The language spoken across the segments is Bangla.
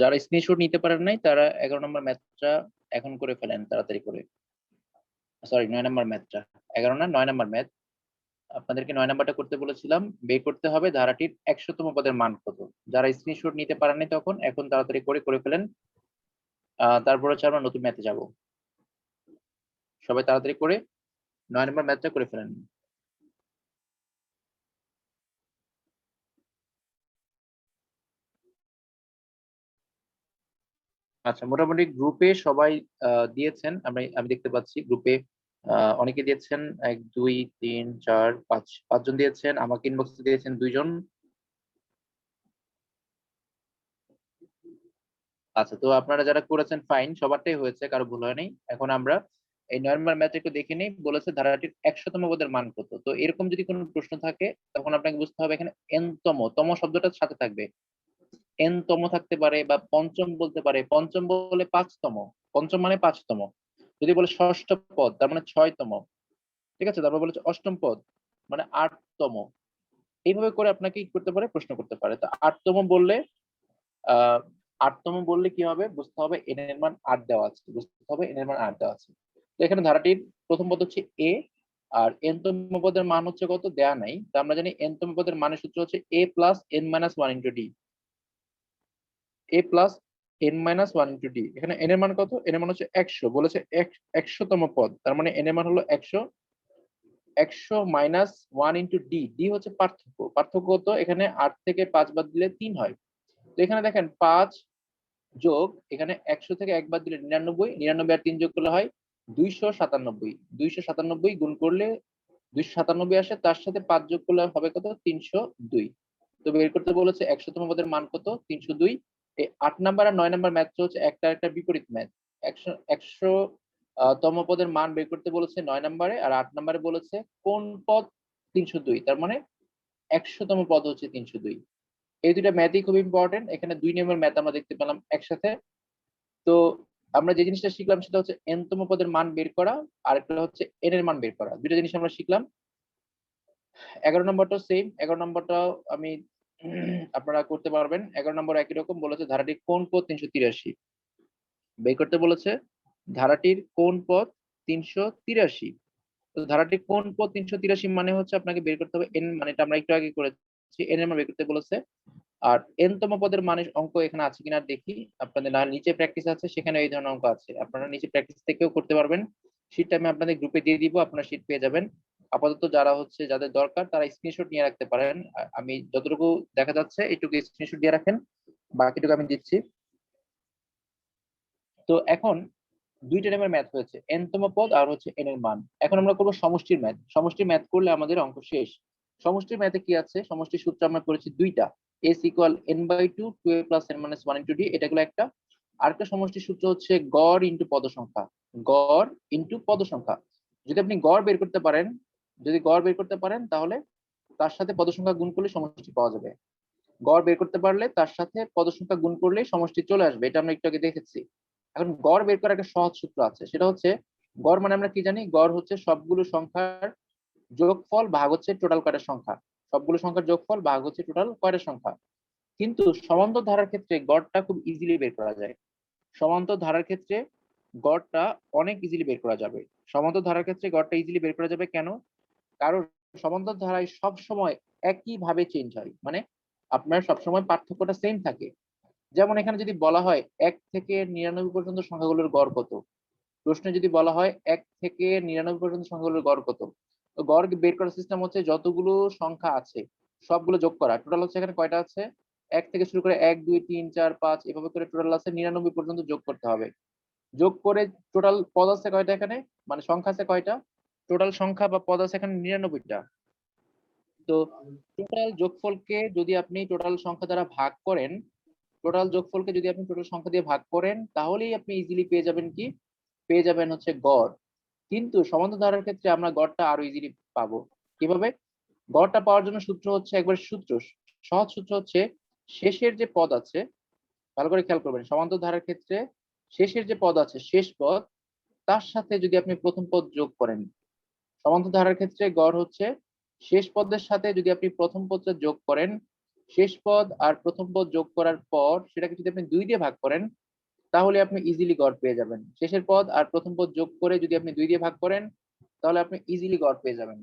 যারা স্ক্রিনশট নিতে পারেন নাই তারা 11 নম্বর ম্যাথটা এখন করে ফেলেন তাড়াতাড়ি করে। সরি, 9 নম্বর ম্যাথটা, 11 না 9 নম্বর ম্যাথ। আপনাদেরকে 9 নম্বরটা করতে বলেছিলাম। বের করতে হবে ধারাটির 100তম পদের মান কত। যারা স্ক্রিনশট নিতে পারেন নাই তখন, এখন তাড়াতাড়ি করে করে ফেলেন। তারপর হচ্ছে আমরা নতুন ম্যাথে যাব। সবাই তাড়াতাড়ি করে 9 নম্বর ম্যাথটা করে ফেলেন। আচ্ছা, মোটামুটি গ্রুপে সবাই দিয়েছেন। আমি দেখতে পাচ্ছি গ্রুপে অনেকে দিয়েছেন। 1 2 3 4 5 5জন দিয়েছেন। আমাকে ইনবক্সে দিয়েছেন 2জন। আচ্ছা, তো আপনারা যারা করেছেন ফাইন, সবারটাই হয়েছে, কারো ভুল হয়নি। এখন আমরা এই 9 নম্বর ম্যাথ একটু দেখে নিই। বলেছে ধারাটির 100তম পদের মান কত। তো এরকম যদি কোনো প্রশ্ন থাকে তখন আপনাকে বুঝতে হবে এখানে এনতম, তম শব্দটার সাথে থাকবে। এনতম থাকতে পারে বা পঞ্চম বলতে পারে, পঞ্চম বলে 5তম, পঞ্চম মানে 5তম। যদি বলে ষষ্ঠ পদ তার মানে 6তম। ঠিক আছে, তারপর বলেছে অষ্টম পদ মানে 8তম। এইভাবে করে আপনাকে কি করতে পারে, প্রশ্ন করতে পারে। তো 8তম বললে আহ 8তম বললে কি হবে, বুঝতে হবে এন এর মান 8 দেওয়া আছে, বুঝতে হবে এন এর মান 8 দেওয়া আছে। তো এখানে ধারাটির প্রথম পদ হচ্ছে এ, আর এন তম পদের মান হচ্ছে কত দেয়া নাই। তো আমরা জানি এন তম পদের মানের সূত্র হচ্ছে A plus N minus one into D. A plus N minus one into D. এখানে এন এর মান কত, এন এর মান হচ্ছে 100, বলেছে 100তম পদ, তার মানে এন এর মান হলো 100। 100 - 1 ইন্টু ডি, ডি হচ্ছে পার্থক্য। পার্থক্য তো এখানে 8 থেকে 5 বাদ দিলে 3 হয়। তো এখানে দেখেন 5 যোগ এখানে 100 থেকে 1 বাদ দিলে 99, 99 আর 3 যোগ করলে হয় 297। 297 গুণ করলে 297 আসে, তার সাথে 5 যোগ করলে হবে কত, 302। তো বের করতে বলেছে 100তম পদের মান কত, 302। এই 8 নাম্বার আর 9 নাম্বার ম্যাথটা হচ্ছে একটা একটা বিপরীত ম্যাথ। 100তম পদের মান বের করতে বলেছে 9 নাম্বারে, আর 8 নাম্বারে বলেছে কোন পদ 302, তার মানে 100তম পদ হচ্ছে 302। এই দুইটা ম্যাথই খুব ইম্পর্টেন্ট। এখানে 2 নিয়মের ম্যাথ আমরা দেখতে পেলাম একসাথে। তো আমরা যে জিনিসটা শিখলাম সেটা হচ্ছে এন তম পদের মান বের করা, আর একটা হচ্ছে এন এর মান বের করা। দুটো জিনিস আমরা শিখলাম। 11 নম্বরটাও সেম, 11 নম্বরটাও আমি আপনারা করতে পারবেন। 11 নম্বর একই রকম, বলেছে ধারাটি কোন পদ 383 বের করতে বলেছে। ধারাটির কোন পদ 383। তো ধারাটির কোন পদ 383 মানে হচ্ছে আপনাকে বের করতে হবে এন, মানে এটা আমরা একটু আগে করেছি, এন এর মান বের করতে বলেছে। আর এন তম পদের মানে অঙ্ক এখানে আছে কিনা দেখি। আপনাদের না নিচে প্র্যাকটিস আছে, সেখানে এই ধরনের অঙ্ক আছে, আপনারা নিচে প্র্যাকটিস থেকেও করতে পারবেন। শীটটা আমি আপনাদের গ্রুপে দিয়ে দিব, আপনারা শীট পেয়ে যাবেন। আপাতত যারা হচ্ছে যাদের দরকার তারা স্ক্রিনশট নিয়ে রাখতে পারেন। আমি যতটুকু দেখা যাচ্ছে এইটুকু স্ক্রিনশট দিয়ে রাখেন, বাকিটুকু আমি দিচ্ছি। তো এখন দুইটা টাইপের ম্যাথ হয়েছে, এন তম পদ আর হচ্ছে এন এর মান। এখন আমরা করবো সমষ্টির ম্যাথ। সমষ্টির ম্যাথ করলে আমাদের অঙ্ক শেষ। সমষ্টির ম্যাথে কি আছে, সমষ্টির সূত্র আমরা করেছি দুইটা, S equal n by two, two a plus N minus one into d, এটা গুলো একটা। আরেকটা সমষ্টির সূত্র হচ্ছে গড় ইন্টু পদ সংখ্যা। গড় ইন্টু পদ সংখ্যা। যদি আপনি গড় বের করতে পারেন, যদি গড় বের করতে পারেন তাহলে তার সাথে পদ সংখ্যা গুণ করলে সমষ্টি পাওয়া যাবে। গড় বের করতে পারলে তার সাথে পদ সংখ্যা গুণ করলেই সমষ্টি চলে আসবে, এটা আমরা একটু আগে দেখেছি। এখন গড় বের করার একটা সহজ সূত্র আছে, সেটা হচ্ছে গড় মানে আমরা কি জানি, গড় হচ্ছে সবগুলো সংখ্যার যোগফল ভাগ হচ্ছে টোটাল কয়টা সংখ্যা। সবগুলো সংখ্যার যোগফল ভাগ হচ্ছে টোটাল কয়টা সংখ্যা। কিন্তু সমান্তর ধারার ক্ষেত্রে গড়টা খুব ইজিলি বের করা যায়। সমান্তর ধারার ক্ষেত্রে গড়টা অনেক ইজিলি বের করা যাবে। সমান্তর ধারার ক্ষেত্রে গড়টা ইজিলি বের করা যাবে কেন, কারণ সমান্তর ধারায় সব সময় একই ভাবে চেঞ্জ হয়, মানে আপনার সবসময় পার্থক্যটা সেম থাকে। যেমন এখানে যদি বলা হয় 1 থেকে 99 পর্যন্ত সংখ্যাগুলোর গড় কত, প্রশ্নে যদি বলা হয় 1 থেকে 99 পর্যন্ত সংখ্যাগুলোর গড় কত, তো গড় বের করার সিস্টেম হচ্ছে যতগুলো সংখ্যা আছে সবগুলো যোগ করা। টোটাল হচ্ছে এখানে কয়টা আছে, 1 থেকে শুরু করে 1 2 3 4 5 এভাবে করে টোটাল আছে 99 পর্যন্ত যোগ করতে হবে। যোগ করে টোটাল পদ আছে কয়টা এখানে, মানে সংখ্যা আছে কয়টা, টোটাল সংখ্যা বা পদ আছে এখানে 99টা। তো টোটাল যোগফলকে যদি আপনি টোটাল সংখ্যা দ্বারা ভাগ করেন, টোটাল যোগফলকে যদি আপনি টোটাল সংখ্যা দিয়ে ভাগ করেন, তাহলেই আপনি ইজিলি পেয়ে যাবেন কি, পেয়ে যাবেন হচ্ছে গড়। কিন্তু সমান্তর ধারার ক্ষেত্রে আমরা গড়টা আরো ইজিলি পাবো। কিভাবে, গড়টা পাওয়ার জন্য সূত্র হচ্ছে একবার সূত্র, সহজ সূত্র হচ্ছে শেষের যে পদ আছে, ভালো করে খেয়াল করবেন, সমান্তর ধারার ক্ষেত্রে শেষের যে পদ আছে, শেষ পদ, তার সাথে যদি আপনি প্রথম পদ যোগ করেন। সমান্তর ধারার ক্ষেত্রে গড় হচ্ছে শেষ পদের সাথে যদি আপনি প্রথম পদটা যোগ করেন, শেষ পদ আর প্রথম পদ যোগ করার পর সেটাকে যদি আপনি 2 দিয়ে ভাগ করেন তাহলে আপনি ইজিলি গড় পেয়ে যাবেন। শেষের পদ আর প্রথম পদ যোগ করে যদি আপনি 2 দিয়ে ভাগ করেন তাহলে আপনি ইজিলি গড় পেয়ে যাবেন।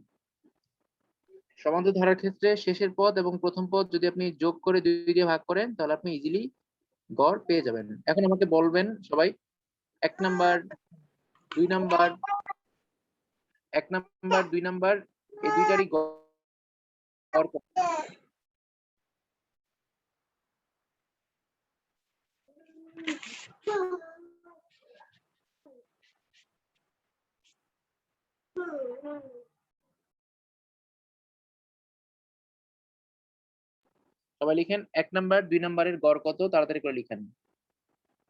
সমান্তর ধারার ক্ষেত্রে শেষের পদ এবং প্রথম পদ যদি আপনি যোগ করে 2 দিয়ে ভাগ করেন তাহলে আপনি ইজিলি গড় পেয়ে যাবেন। এখন আমাকে বলবেন সবাই 1 নাম্বার 2 নাম্বার 1 নাম্বার 2 নাম্বার এই দুইটারই গড় কত? সবাই লিখেন 1 নাম্বার 2 নাম্বারের গড় কত, তাড়াতাড়ি করে লিখেন।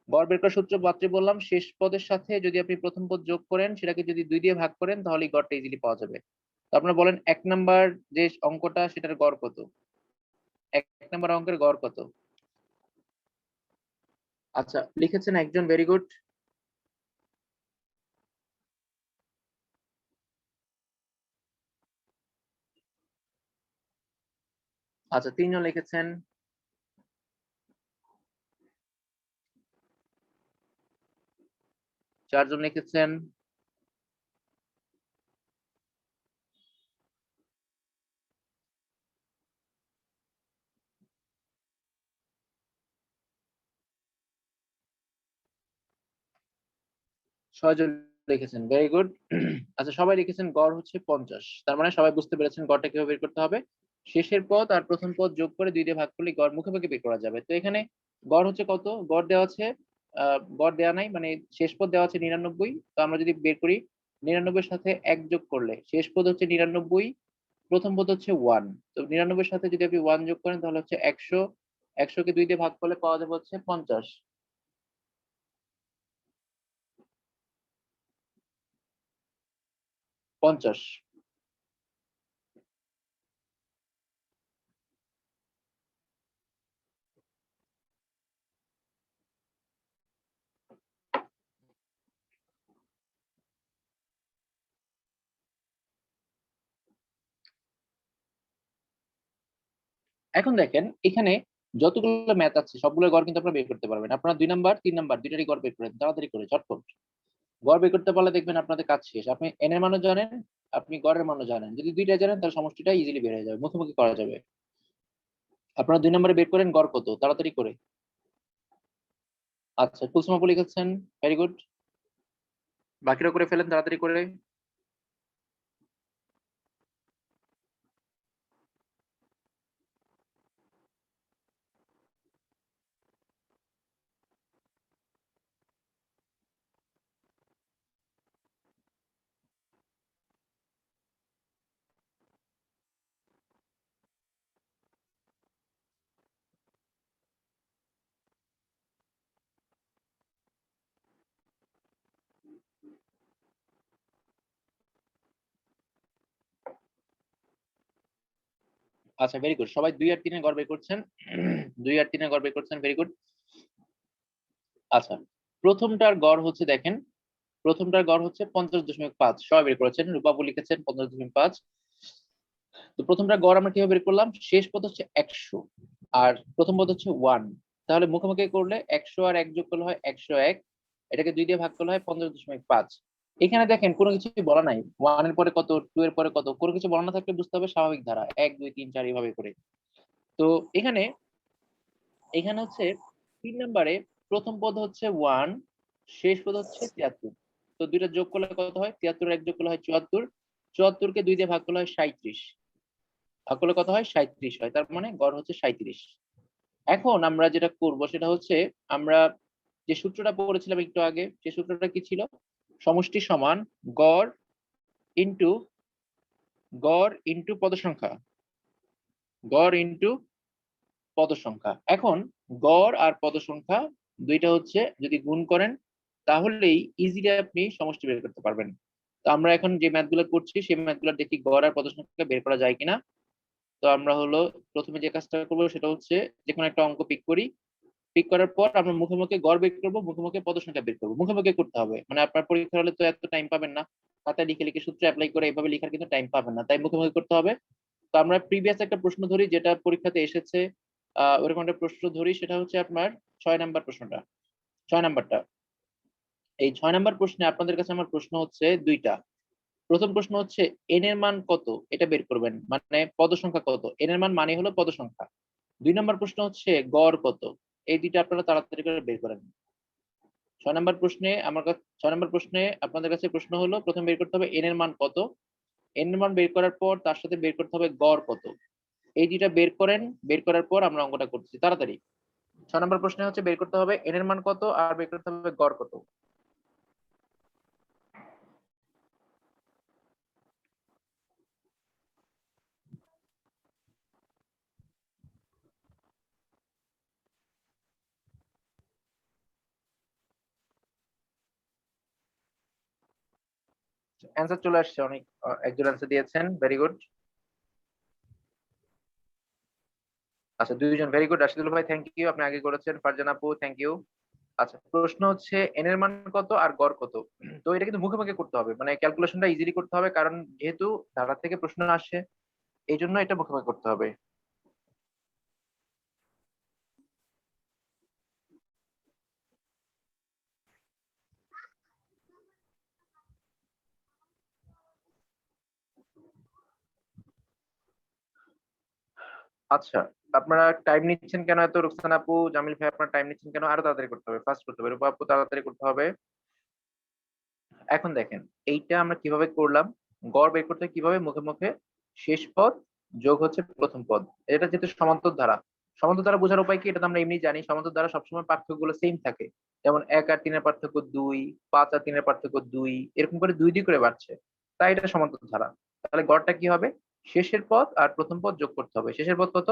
গড় বের করার সূত্র মাত্রই বললাম, শেষ পদের সাথে যদি আপনি প্রথম পদ যোগ করেন সেটাকে যদি 2 দিয়ে ভাগ করেন তাহলে গড়টা ইজিলি পাওয়া যাবে। তো আপনারা বলেন 1 নাম্বার যে অঙ্কটা সেটার গড় কত? 1 নাম্বার অঙ্কের গড় কত? আচ্ছা লিখেছেন একজন, ভেরি গুড। আচ্ছা 3 জন লিখেছেন। 4 জন লিখেছেন। 6 জন লিখেছেন, ভেরি গুড। আচ্ছা সবাই লিখেছেন গড় হচ্ছে 50। তার মানে সবাই বুঝতে পেরেছেন গড়টা কিভাবে বের করতে হবে। শেষের পদ আর প্রথম পদ যোগ করে 2 দিয়ে ভাগ করলে গড় মুখোমুখি বের করা যাবে। তো এখানে গড় হচ্ছে কত? গড় দেওয়া আছে, গড় দেওয়া নাই, মানে শেষ পদ দেওয়া আছে 99। তো আমরা যদি বের করি 99 এর সাথে 1 যোগ করলে শেষ পদ হচ্ছে 99, প্রথম পদ হচ্ছে 1। তো 99 এর সাথে যদি আপনি 1 যোগ করেন তাহলে হচ্ছে 100। 100 কে 2 দিয়ে ভাগ করলে পাওয়া যাবে হচ্ছে 50। 50। এখন দেখেন এখানে যতগুলো ম্যাথ আছে সবগুলোর গড় কিন্তু আপনারা বের করতে পারবেন। আপনারা 2 নাম্বার 3 নাম্বার দুইটারই গড় বের করেন তাড়াতাড়ি করে, ঝটপট। গড় বের করতে পারলে দেখবেন আপনাদের কাজ শেষ। আপনি এন এর মানও জানেন, আপনি গড়ের মানও জানেন। যদি দুইটা জানেন তাহলে সমষ্টিটা ইজিলি বের হয়ে যাবে, মুখোমুখি করা যাবে। আপনারা 2 নম্বরে বের করেন গড় কত, তাড়াতাড়ি করে। আচ্ছা কুলসুম আপু লিখেছেন, ভেরি গুড। বাকিরা করে ফেলেন তাড়াতাড়ি করে। আচ্ছা ভেরি গুড, সবাই 2 আর 3 এর গড় বের করছেন। 2 আর 3 এর গড় বের করছেন, ভেরি গুড। আচ্ছা প্রথমটার গড় হচ্ছে দেখেন, প্রথমটার গড় হচ্ছে 50.5। সবাই বের করেছেন, রূপাবু লিখেছেন 50.5। তো প্রথমটার গড় আমরা কিভাবে বের করলাম? শেষ পদ হচ্ছে 100 আর প্রথম পদ হচ্ছে 1। তাহলে মুখোমুখি করলে 100 আর 1 যোগ করলে হয় 101। এটাকে 2 দিয়ে ভাগ করলে হয় 50.5। এখানে দেখেন কোনো কিছু বলা নাই, 1 এর পরে কত, 2 এর পরে কত, কোনো কিছু বলা না থাকলে বুঝতে হবে স্বাভাবিক ধারা 1 2 3 4 এইভাবে করে। তো এখানে এখানে হচ্ছে 3 নম্বরে প্রথম পদ হচ্ছে 1, শেষ পদ হচ্ছে 73। তো দুইটা যোগ করলে কত হয়? 73 আর 1 যোগ করলে হয় 74। 74 কে 2 দিয়ে ভাগ করলে হয় 37। ভাগ করলে কত হয়? 37 হয়। তার মানে গড় হচ্ছে 37। এখন আমরা যেটা করব সেটা হচ্ছে, আমরা যে সূত্রটা পড়েছিলাম একটু আগে, সেই সূত্রটা কি ছিল? সমষ্টি সমান গড় ইনটু পদ সংখ্যা, গড় ইনটু পদ সংখ্যা। এখন গড় আর পদ সংখ্যা দুইটা হচ্ছে যদি গুণ করেন তাহলেই ইজিলি আপনি সমষ্টি বের করতে পারবেন। তো আমরা এখন যে ম্যাথগুলো করছি সেই ম্যাথগুলো দেখি গড় আর পদ সংখ্যা বের করা যায় কিনা। তো আমরা হলো প্রথমে যে কাজটা করবো সেটা হচ্ছে যে কোনো একটা অঙ্ক পিক করি। পিক করার পর আমরা মুখে মুখে গড় বের করবো, মুখে মুখে পদ সংখ্যা বের করবো। মুখে মুখে করতে হবে, মানে আপনার পরীক্ষা হলে তো এত টাইম পাবেন না, খাতায় লিখে লিখে সূত্র অ্যাপ্লাই করে এইভাবে লেখার কিন্তু টাইম পাবেন না, তাই মুখে মুখে করতে হবে। তো আমরা প্রিভিয়াস একটা প্রশ্ন ধরি যেটা পরীক্ষাতে এসেছে, ওরকম একটা প্রশ্ন ধরি, সেটা হচ্ছে আপনার 6 নাম্বার প্রশ্নটা। 6 নাম্বারটা, এই 6 নাম্বার প্রশ্নে আপনাদের কাছে আমার প্রশ্ন হচ্ছে দুইটা। প্রথম প্রশ্ন হচ্ছে এন এর মান কত, এটা বের করবেন, মানে পদ সংখ্যা কত, এন এর মান মানে হলো পদ সংখ্যা। 2 নাম্বার প্রশ্ন হচ্ছে গড় কত। এই দুইটা আপনারা তাড়াতাড়ি করে বের করেন। 6 নাম্বার প্রশ্নে আমার কাছে, 6 নাম্বার প্রশ্নে আপনাদের কাছে প্রশ্ন হলো প্রথম বের করতে হবে এন এর মান কত, এন এর মান বের করার পর তার সাথে বের করতে হবে গড় কত। এই দুইটা বের করেন, বের করার পর আমরা অঙ্কটা করছি তাড়াতাড়ি। 6 নাম্বার প্রশ্নে হচ্ছে বের করতে হবে এন এর মান কত আর বের করতে হবে গড় কত। অ্যান্সার চলে আসছে, অনেক একজন অ্যান্সার দিয়েছেন, ভেরি গুড। আচ্ছা, দুইজন, ভেরি গুড। রাশিদুল ভাই থ্যাংক ইউ, আপনি আগে করেছেন। ফারজান আপু থ্যাংক ইউ। আচ্ছা, প্রশ্ন হচ্ছে এন এর মান কত আর গড় কত। তো এটা কিন্তু মুখে মুখে করতে হবে, মানে ক্যালকুলেশনটা ইজিলি করতে হবে, কারণ যেহেতু ধারা থেকে প্রশ্ন আসে এই জন্য এটা মুখে মুখে করতে হবে। আচ্ছা, আপনারা টাইম নিচ্ছেন কেন এত? রুকসানা আপু, জামিল ভাই, আপনারা টাইম নিচ্ছেন কেন? আরো তাড়াতাড়ি করতে হবে, ফাস্ট করতে হবে। রূপা আপু তাড়াতাড়ি করতে হবে। এখন দেখেন এইটা আমরা কিভাবে করলাম, গড় বের করতে কিভাবে, মুখে মুখে শেষ পদ যোগ হচ্ছে প্রথম পদ। এটা যেহেতু সমান্তর ধারা, সমান্তর ধারা বোঝার উপায় কি, এটা তো আমরা এমনি জানি। সমান্তর ধারা সবসময় পার্থক্য গুলো সেম থাকে, যেমন 1 আর 3 এর পার্থক্য 2, 5 আর 3 এর পার্থক্য 2, এরকম করে 2 2 করে বাড়ছে, তাই এটা সমান্তর ধারা। তাহলে গড়টা কি হবে, শেষের পদ আর প্রথম পদ যোগ করতে হবে। শেষের পদ কত,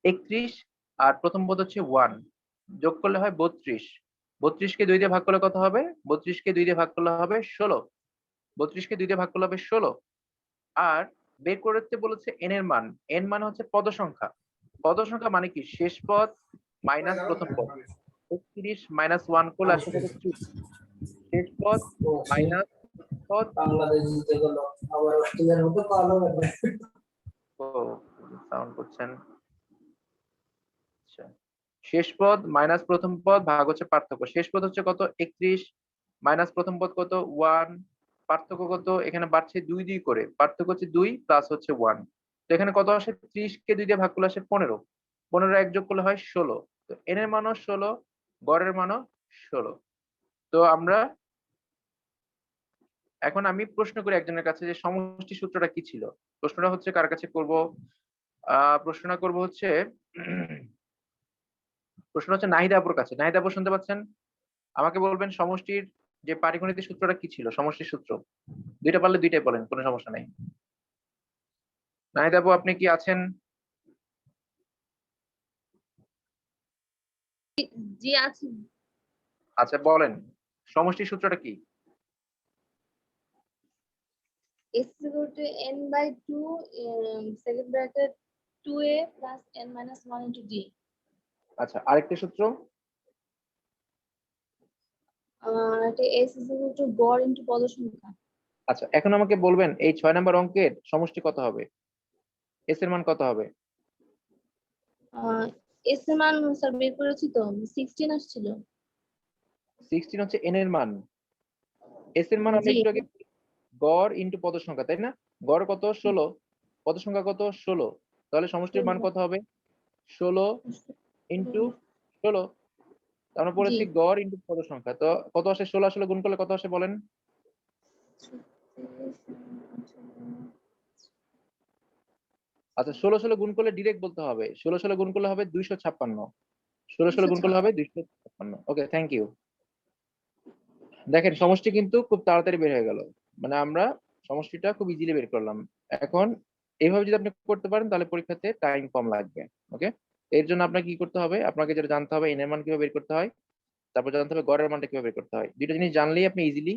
31, আর প্রথম পদ হচ্ছে 1, যোগ করলে হয় 32। 32 কে 2 দিয়ে ভাগ করলে কত হবে, 32 কে 2 দিয়ে ভাগ করলে হবে 16। 32 কে 2 দিয়ে ভাগ করলে হবে 16। আর বের করতে বলেছে এন এর মান। এন মানে হচ্ছে পদ সংখ্যা। পদ সংখ্যা মানে কি, শেষ পদ মাইনাস প্রথম পদ। 31 মাইনাস 1 করলে আসলে কত, 3। শেষ পদ মাইনাস পদ, বাংলাদেশ জিতে গেল, আবার অস্ট্রেলিয়ার মতো পালো। ও সাউন্ড করছেন। আচ্ছা, শেষ পদ মাইনাস প্রথম পদ ভাগ হচ্ছে পার্থক্য। শেষ পদ হচ্ছে কত, 31, মাইনাস প্রথম পদ কত, 1, পার্থক্য কত, এখানে বাড়ছে 2 2 করে, পার্থক্য হচ্ছে 2 প্লাস হচ্ছে 1। তো এখানে কত আসে, 30 কে 2 দিয়ে ভাগ করলে আসে 15, 15 এক যোগ করলে হয় 16। তো এন এর মানও 16, গড়ের মানও 16। তো আমরা এখন, আমি প্রশ্ন করি একজনের কাছে যে সমষ্টি সূত্রটা কি ছিল। প্রশ্নটা হচ্ছে কার কাছে করব, প্রশ্নটা করব হচ্ছে প্রশ্ন হচ্ছে নাহিদা আপুর কাছে। নাহিদা আপু শুনতে পাচ্ছেন? আমাকে বলবেন সমষ্টির যে পাটিগণিতের সূত্রটা কি ছিল, সমষ্টির সূত্র। দুইটা পারলে দুইটাই বলেন, কোনো সমস্যা নাই। নাহিদ আপু আপনি কি আছেন? জি আছে। আচ্ছা বলেন, সমষ্টির সূত্রটা কি? S is equal to n by 2 second bracket 2a plus n minus 1 into d. আচ্ছা, আরেকটা সূত্র? এটা s is equal to গড় into পদ সংখ্যা। আচ্ছা, এখন আমাকে বলবেন এই 6 নম্বর অঙ্কের সমষ্টি কত হবে, এস এর মান কত হবে? s এর মান স্যার বের করেছি তো, 16 আসছিল। 16 হচ্ছে এন এর মান। এস এর মান আমরা জি একটু আগে গড় ইনটু পদ সংখ্যা, তাই না? গড় কত, 16, পদ সংখ্যা কত, 16। তাহলে সমষ্টির মান কত হবে, 16 ইনটু 16। আমরা জি পড়েছি গড় ইনটু পদ সংখ্যা, তো কত আসে, 16 আসলে গুণ করলে কত আসে বলেন? আচ্ছা, 16 16 গুণ করলে ডিরেক্ট বলতে হবে, 16 16 গুণ করলে হবে 256। 16 16 গুণ করলে হবে 256। ওকে, থ্যাংক ইউ। দেখেন সমষ্টি কিন্তু খুব তাড়াতাড়ি বের হয়ে গেল, মানে আমরা সমষ্টিটা খুব ইজিলি বের করলাম। এখন এইভাবে যদি আপনি করতে পারেন তাহলে পরীক্ষাতে টাইম কম লাগবে। ওকে, এর জন্য আপনাকে কি করতে হবে, আপনাকে যেটা জানতে হবে এন এর মান কিভাবে বের করতে হয়, তারপর জানতে হবে গড়ের মানটা কিভাবে বের করতে হয়। দুটো জিনিস জানলেই আপনি ইজিলি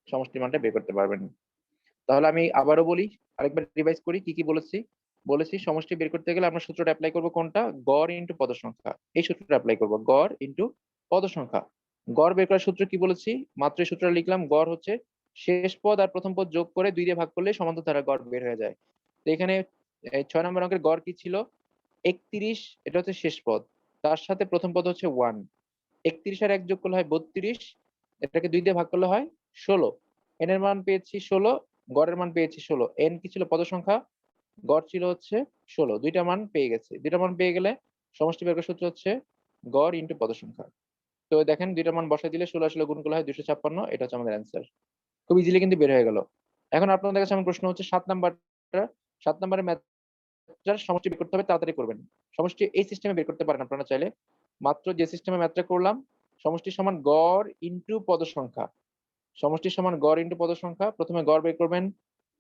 সমষ্টির মানটা বের করতে পারবেন। তাহলে আমি আবারও বলি, আরেকবার রিভাইজ করি কি কি বলেছি। বলেছি সমষ্টি বের করতে গেলে আমরা সূত্রটা অ্যাপ্লাই করব কোনটা, গড় ইনটু পদ সংখ্যা। এই সূত্রটা অ্যাপ্লাই করব, গড় ইনটু পদ সংখ্যা। গড় বের করার সূত্র কি বলেছি, মাত্র এই সূত্রটা লিখলাম। গড় হচ্ছে শেষ পদ আর প্রথম পদ যোগ করে 2 দিয়ে ভাগ করলে সমান্তর ধারা গড় বের হয়ে যায়। তো এখানে 6 নম্বর অঙ্কের গড় কি ছিল, 31 এটা হচ্ছে শেষ পদ, তার সাথে প্রথম পদ হচ্ছে 1। 31 আর 1 যোগ করলে হয় 32, এটাকে 2 দিয়ে ভাগ করলে হয় 16। এন এর মান পেয়েছি 16, গড়ের মান পেয়েছি 16। এন কি ছিল? পদ সংখ্যা। গড় ছিল হচ্ছে 16। দুইটা মান পেয়ে গেছে। দুইটা মান পেয়ে গেলে সমষ্টি বের করার সূত্র হচ্ছে গড় ইনটু পদ সংখ্যা। তো দেখেন দুইটা মান বসাই দিলে 16 আসলে গুণ করলে হয় 256। এটা হচ্ছে আমাদের অ্যান্সার। খুব ইজিলি কিন্তু বের হয়ে গেল। এখন আপনাদের কাছে আমার প্রশ্ন হচ্ছে 7 নাম্বারটা। 7 নাম্বারের ম্যাথটার সমষ্টি বের করতে হবে, তাড়াতাড়ি করবেন। সমষ্টি এই সিস্টেমে বের করতে পারেন আপনারা চাইলে। মাত্র যে সিস্টেমে ম্যাথটা করলাম, সমষ্টি সমান গড় ইনটু পদ সংখ্যা। সমষ্টি সমান গড় ইনটু পদ সংখ্যা। প্রথমে গড় বের করবেন,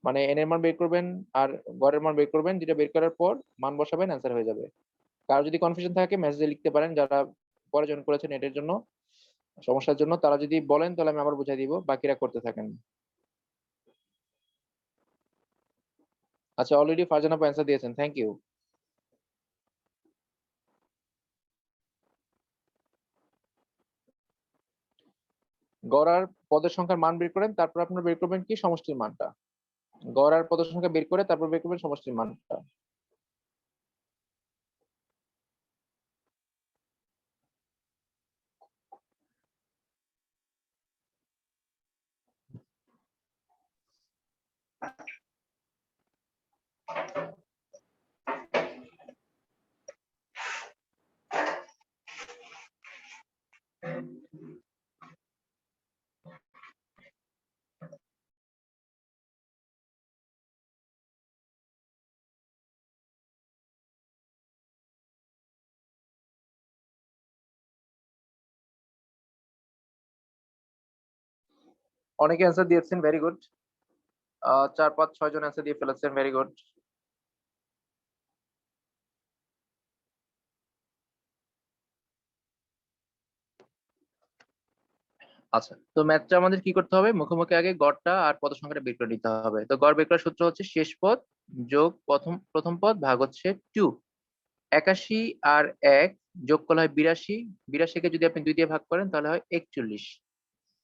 মানে এন এর মান বের করবেন, আর গড়ের মান বের করবেন। যেটা বের করার পর মান বসাবেন, অ্যান্সার হয়ে যাবে। কারো যদি কনফিউশন থাকে মেসেজে লিখতে পারেন। যারা পরে জয়েন করেছেন এটার জন্য, সমস্যার জন্য, তারা যদি বলেন তাহলে আমি আবার বুঝাই দিব, বাকিরা করতে থাকেন। আচ্ছা, অলরেডি ফারজানা আপু অ্যান্সার দিয়েছেন, থ্যাংক ইউ। গড় আর পদের সংখ্যার মান বের করেন, তারপর আপনারা বের করবেন কি? সমষ্টির মানটা। গড় আর পদের সংখ্যা বের করে তারপর বের করবেন সমষ্টির মানটা। অনেকে অ্যান্সার দিয়েছেন, ভেরি গুড। 4, 5, 6 জন অ্যান্সার দিয়ে ফেলেছেন, ভেরি গুড। আচ্ছা, তো ম্যাথটা আমাদের কি করতে হবে? মুখোমুখি আগে গড়টা আর পদ সংখ্যাটা বের করে নিতে হবে। তো গড় বের করার সূত্র হচ্ছে শেষ পদ যোগ প্রথম পদ ভাগ হচ্ছে 2। 81 আর 1 যোগ করলে হয় 82। 82 কে যদি আপনি 2 দিয়ে ভাগ করেন তাহলে হয় 41।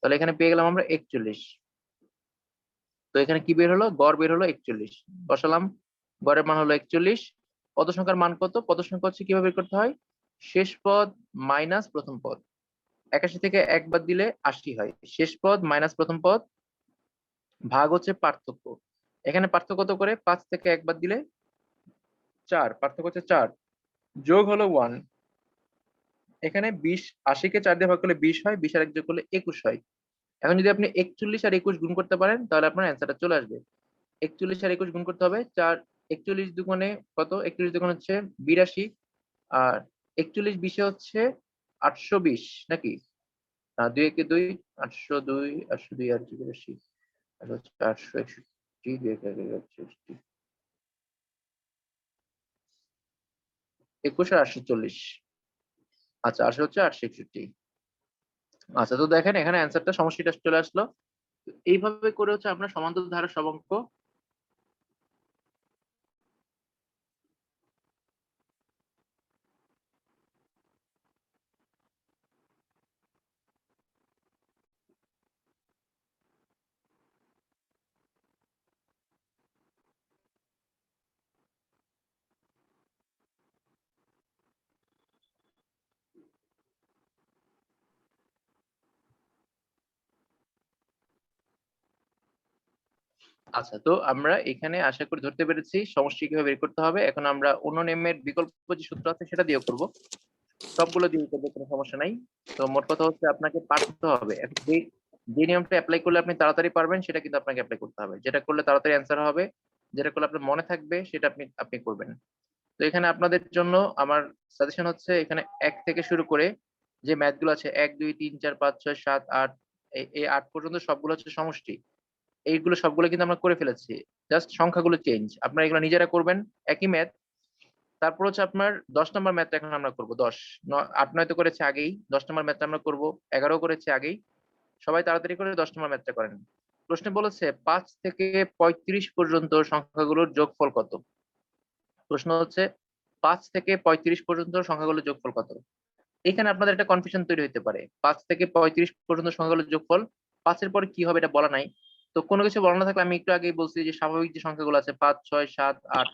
তাহলে এখানে পেয়ে গেলাম আমরা 41। তো এখানে কি বের হলো? গড় বের হলো 41। বসালাম, গড়ের মান হলো 41। পদ সংখ্যার মান কত? পদ সংখ্যা হচ্ছে কিভাবে বের করতে হয়? শেষ পদ মাইনাস প্রথম পদ। 81 থেকে 1 বাদ দিলে 80 হয়। শেষ পদ মাইনাস প্রথম পদ ভাগ হচ্ছে পার্থক্য। এখানে পার্থক্য কত করে? 5 থেকে 1 বাদ দিলে 4, পার্থক্য হচ্ছে 4, যোগ হলো 1। এখানে 20, 80 কে 4 দিয়ে ভাগ করলে 20 হয়, 20 আর 1 যোগ করলে 21 হয়। এখন যদি আপনি 41 আর 21 গুণ করতে পারেন তাহলে আপনার অ্যান্সারটা চলে আসবে। 41 আর 21 গুণ করতে হবে। 4, 41 দুগুণে কত? 41 দুগুণ হচ্ছে 82, আর 41 20 হচ্ছে 820 নাকি? 2 একে 2, 802, 802 আর 82 আর হচ্ছে 861, 2 একে 861, 21 আর 840। আচ্ছা, আসলে হচ্ছে 861। আচ্ছা, তো দেখেন এখানে অ্যান্সারটা সমষ্টিটা চলে আসলো। এইভাবে করে হচ্ছে আমরা সমান্তরাল ধারার সব অঙ্ক আচ্ছা, তো আমরা এখানে আশা করি ধরতে পেরেছি সমষ্টি কিভাবে বের করতে হবে। এখন আমরা অন্য নিয়মের বিকল্প যে সূত্র আছে সেটা দিয়ে করব। সবগুলো দিয়ে করবো, কোনো সমস্যা নাই। তো মোট কথা হচ্ছে আপনাকে পারতে হবে। এখন যে নিয়মটা অ্যাপ্লাই করলে আপনি তাড়াতাড়ি পারবেন সেটা কিন্তু আপনাকে অ্যাপ্লাই করতে হবে। যেটা করলে তাড়াতাড়ি অ্যান্সার হবে, যেটা করলে আপনার মনে থাকবে সেটা আপনি করবেন। তো এখানে আপনাদের জন্য আমার সাজেশন হচ্ছে এখানে 1 থেকে শুরু করে যে ম্যাথ গুলো আছে 1, 2, 3, 4, 5, 6, 7, 8, এই 8 পর্যন্ত সবগুলো হচ্ছে সমষ্টি। এইগুলো সবগুলো কিন্তু আমরা করে ফেলেছি, জাস্ট সংখ্যাগুলো চেঞ্জ। আপনারা এগুলো নিজেরা করবেন, একই ম্যাথ। তারপর হচ্ছে আপনার 10 নম্বর ম্যাথটা এখন আমরা করব। 8, 9 তো করেছে আগেই, 10 নম্বর ম্যাথটা আমরা করব। 11 করেছে আগেই। সবাই তাড়াতাড়ি করে 10 নম্বর ম্যাথটা করেন। প্রশ্নে বলেছে 5 থেকে 35 পর্যন্ত সংখ্যাগুলোর যোগফল কত? প্রশ্ন হচ্ছে 5 থেকে 35 পর্যন্ত সংখ্যাগুলোর যোগফল কত? এখানে আপনাদের একটা কনফিউশন তৈরি হতে পারে। 5 থেকে 35 পর্যন্ত সংখ্যাগুলোর যোগফল, 5 এর পরে কি হবে এটা বলা নাই। তো কোনো কিছু বলা না থাকলে আমি একটু আগেই বলছি যে স্বাভাবিক যে সংখ্যাগুলো আছে 5, 6, 7, 8,